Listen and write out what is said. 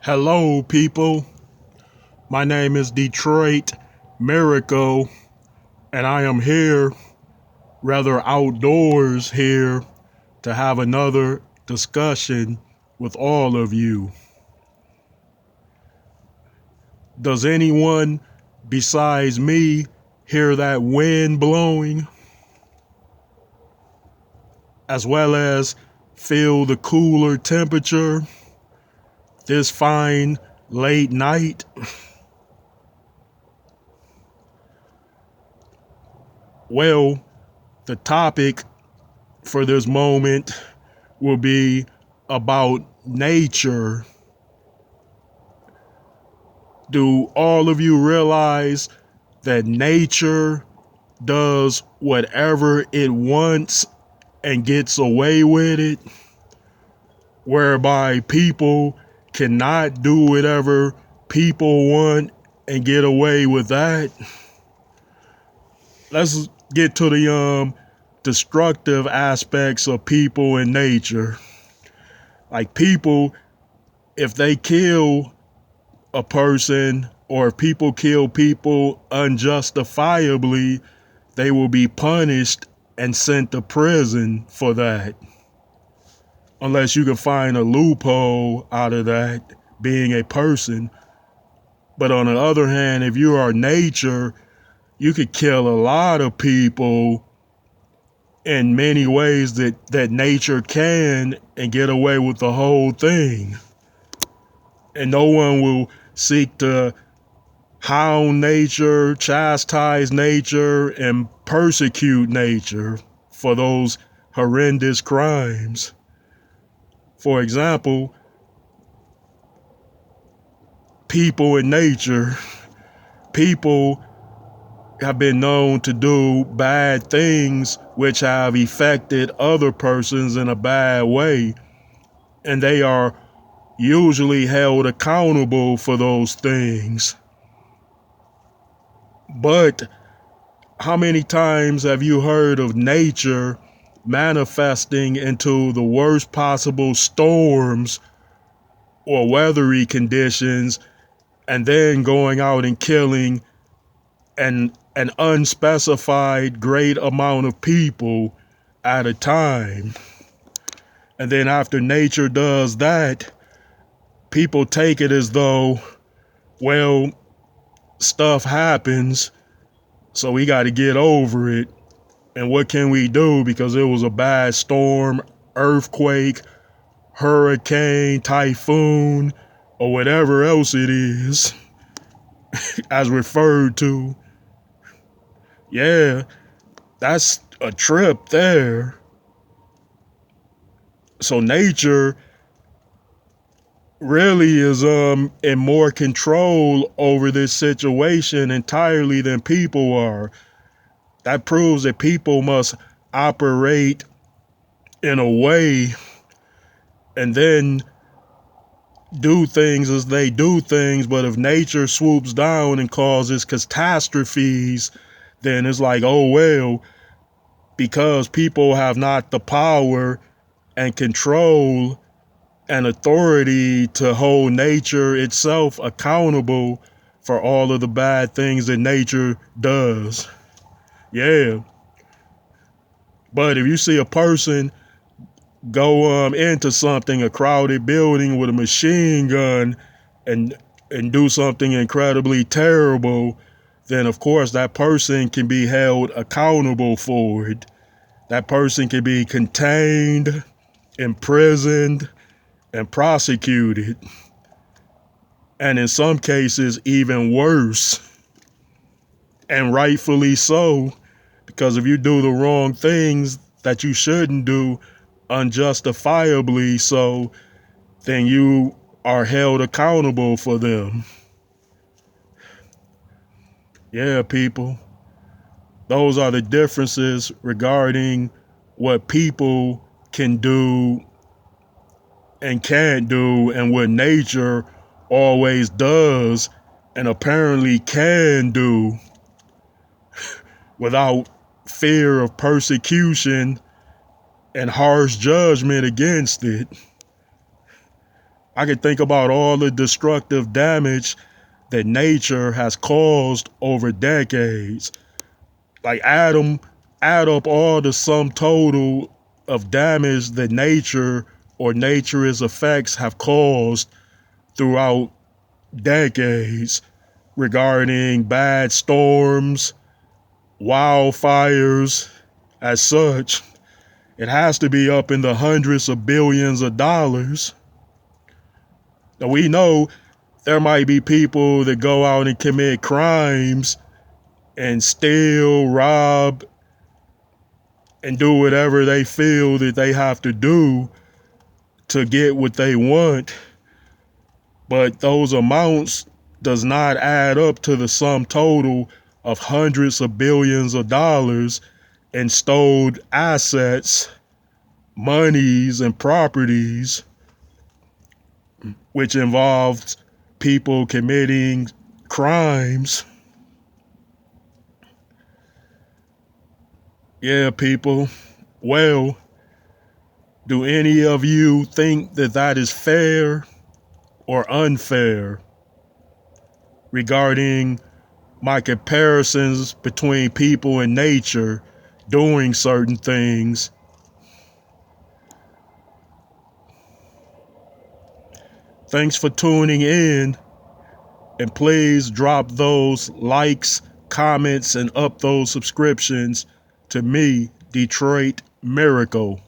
Hello, people. My name is Detroit Miracle, and I am here, rather outdoors here, to have another discussion with all of you. Does anyone besides me hear that wind blowing, as well as feel the cooler temperature this fine late night? Well, the topic for this moment will be about nature. Do all of you realize that nature does whatever it wants and gets away with it, whereby people cannot do whatever people want and get away with that? Let's get to the destructive aspects of people and nature. Like people, if they kill a person or if people kill people unjustifiably, they will be punished and sent to prison for that. Unless you can find a loophole out of that being a person. But on the other hand, if you are nature, you could kill a lot of people in many ways that nature can and get away with the whole thing. And no one will seek to hound nature, chastise nature, and persecute nature for those horrendous crimes. For example, people in nature, people have been known to do bad things which have affected other persons in a bad way, and they are usually held accountable for those things. But how many times have you heard of nature manifesting into the worst possible storms or weathery conditions and then going out and killing an unspecified great amount of people at a time? And then after nature does that, people take it as though, well, stuff happens, so we got to get over it. And what can we do? Because it was a bad storm, earthquake, hurricane, typhoon, or whatever else it is, as referred to. Yeah, that's a trip there. So nature really is in more control over this situation entirely than people are. That proves that people must operate in a way and then do things as they do things. But if nature swoops down and causes catastrophes, then it's like, oh well, because people have not the power and control and authority to hold nature itself accountable for all of the bad things that nature does. Yeah. But if you see a person go into something, a crowded building with a machine gun and do something incredibly terrible, then of course that person can be held accountable for it. That person can be contained, imprisoned, and prosecuted. And in some cases, even worse. And rightfully so, because if you do the wrong things that you shouldn't do unjustifiably so, then you are held accountable for them. Yeah, people. Those are the differences regarding what people can do and can't do and what nature always does and apparently can do without fear of persecution and harsh judgment against it. I can think about all the destructive damage that nature has caused over decades. Like add up all the sum total of damage that nature or nature's effects have caused throughout decades regarding bad storms, wildfires, as such. It has to be up in the hundreds of billions of dollars. Now we know there might be people that go out and commit crimes and steal, rob, and do whatever they feel that they have to do to get what they want. But those amounts does not add up to the sum total of hundreds of billions of dollars in stolen assets, monies, and properties, which involves people committing crimes. Yeah, people. Well, do any of you think that that is fair or unfair regarding my comparisons between people and nature doing certain things? Thanks for tuning in, and please drop those likes, comments, and up those subscriptions to me, Detroit Miracle.